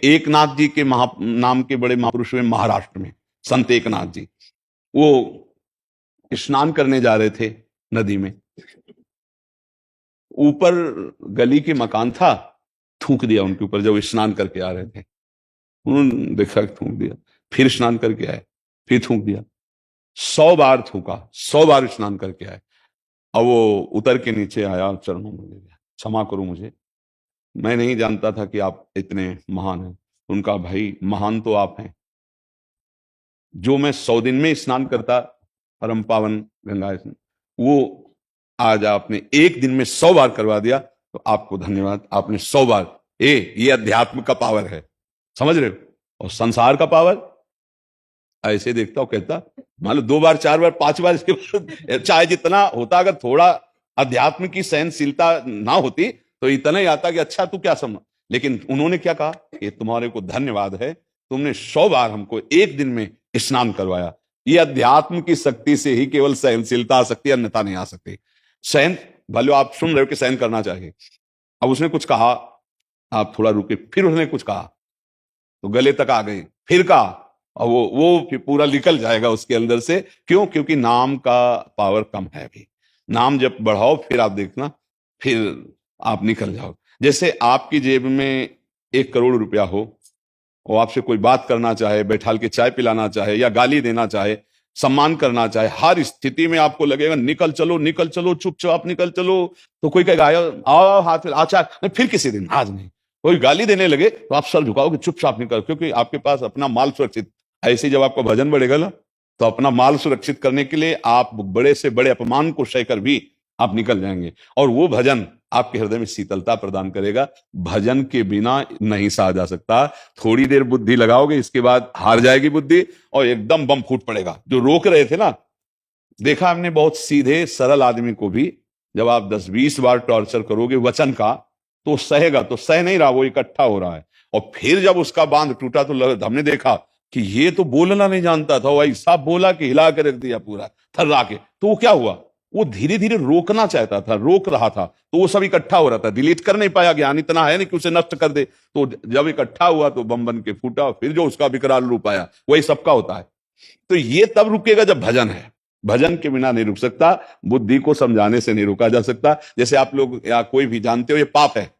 एकनाथ जी के नाम के बड़े महापुरुष हुए महाराष्ट्र में, संत एकनाथ जी। वो स्नान करने जा रहे थे नदी में, ऊपर गली के मकान था, थूक दिया उनके ऊपर जब स्नान करके आ रहे थे। उन्होंने देखा कि थूक दिया, फिर स्नान करके आए, फिर थूक दिया, 100 बार थूका, 100 बार स्नान करके आए। अब वो उतर के नीचे आया, चरणों में गिर गया, क्षमा करो मुझे, मैं नहीं जानता था कि आप इतने महान हैं। उनका भाई महान तो आप हैं, जो मैं 100 दिन में स्नान करता परम पावन गंगा स्नान, वो आज आपने एक दिन में 100 बार करवा दिया, तो आपको धन्यवाद। आपने 100 बार, ये अध्यात्म का पावर है, समझ रहे हो। और संसार का पावर ऐसे देखता हूं, कहता मान लो 2 बार 4 बार 5 बार इसके बाद चाहे जितना होता, अगर थोड़ा अध्यात्म की सहनशीलता ना होती तो इतना ही आता कि अच्छा तू क्या समझ। लेकिन उन्होंने क्या कहा कि तुम्हारे को धन्यवाद है, तुमने 100 बार हमको एक दिन में स्नान करवाया। ये अध्यात्म की शक्ति से ही केवल सहनशीलता आ सकती है, अन्यथा नहीं आ सकती। सहन, भले आप सुन रहे हो कि सहन करना चाहिए। अब उसने कुछ कहा, आप थोड़ा रुके, फिर उसने कुछ कहा तो गले तक आ गए, फिर कहा, और वो फिर पूरा निकल जाएगा उसके अंदर से। क्यों? क्योंकि नाम का पावर कम है अभी। नाम जब बढ़ाओ फिर आप देखना, फिर आप निकल जाओ। जैसे आपकी जेब में 1 करोड़ रुपया हो और आपसे कोई बात करना चाहे, बैठाल के चाय पिलाना चाहे या गाली देना चाहे, सम्मान करना चाहे, हर स्थिति में आपको लगेगा निकल चलो चुपचाप निकल चलो। तो कोई कहेगा आओ हाथ अच्छा, फिर किसी दिन, आज नहीं। कोई गाली देने लगे तो आप सर झुकाओगे, चुपचाप निकल, क्योंकि आपके पास अपना माल सुरक्षित। ऐसे जब आपका भजन बढ़ेगा ना, तो अपना माल सुरक्षित करने के लिए आप बड़े से बड़े अपमान को सहकर भी आप निकल जाएंगे, और वो भजन आपके हृदय में शीतलता प्रदान करेगा। भजन के बिना नहीं सहा जा सकता। थोड़ी देर बुद्धि लगाओगे, इसके बाद हार जाएगी बुद्धि और एकदम बम फूट पड़ेगा। जो रोक रहे थे ना, देखा हमने बहुत सीधे सरल आदमी को भी जब आप 10-20 बार टॉर्चर करोगे वचन का, तो सहेगा, तो सह नहीं रहा, वो इकट्ठा हो रहा है। और फिर जब उसका बांध टूटा तो हमने देखा कि ये तो बोलना नहीं जानता था, वो ऐसा बोला कि हिला के रख दिया पूरा थर्रा के। तो वो क्या हुआ, वो धीरे धीरे रोकना चाहता था, रोक रहा था, तो वो सब इकट्ठा हो रहा था। डिलीट कर नहीं पाया, ज्ञान इतना है नहीं कि उसे नष्ट कर दे। तो जब इकट्ठा हुआ तो बम बन के फूटा, फिर जो उसका विकराल रूप आया, वही सबका होता है। तो ये तब रुकेगा जब भजन है। भजन के बिना नहीं रुक सकता, बुद्धि को समझाने से नहीं रोका जा सकता। जैसे आप लोग या कोई भी जानते हो ये पाप है,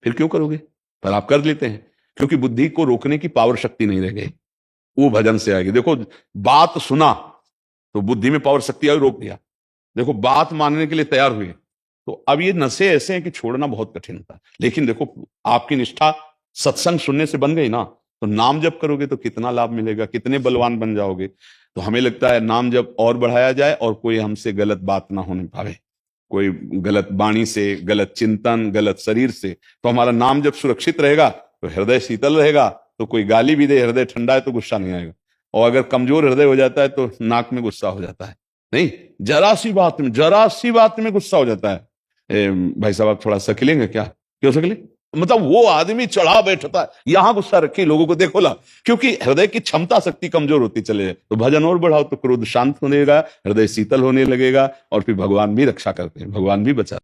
फिर क्यों करोगे, पर आप कर लेते हैं, क्योंकि बुद्धि को रोकने की पावर शक्ति नहीं रह गई, वो भजन से आएगी। देखो, बात सुना तो बुद्धि में पावर शक्ति आई, रोक दिया। देखो, बात मानने के लिए तैयार हुए, तो अब ये नशे ऐसे हैं कि छोड़ना बहुत कठिन था। लेकिन देखो, आपकी निष्ठा सत्संग सुनने से बन गई ना, तो नाम जप करोगे तो कितना लाभ मिलेगा, कितने बलवान बन जाओगे। तो हमें लगता है नाम जप और बढ़ाया जाए और कोई हमसे गलत बात ना होने पावे, कोई गलत वाणी से, गलत चिंतन, गलत शरीर से। तो हमारा नाम जब सुरक्षित रहेगा तो हृदय शीतल रहेगा, तो कोई गाली भी दे, हृदय ठंडा है तो गुस्सा नहीं आएगा। और अगर कमजोर हृदय हो जाता है तो नाक में गुस्सा हो जाता है, नहीं, जरा सी बात में गुस्सा हो जाता है। भाई साहब आप थोड़ा सकलेंगे क्या, क्यों सकले, मतलब वो आदमी चढ़ा बैठता है, यहां गुस्सा रखी लोगों को देखो ला, क्योंकि हृदय की क्षमता शक्ति कमजोर होती चले जाए। तो भजन और बढ़ाओ तो क्रोध शांत होने लगेगा, हृदय शीतल होने लगेगा, और फिर भगवान भी रक्षा करते हैं, भगवान भी बचा।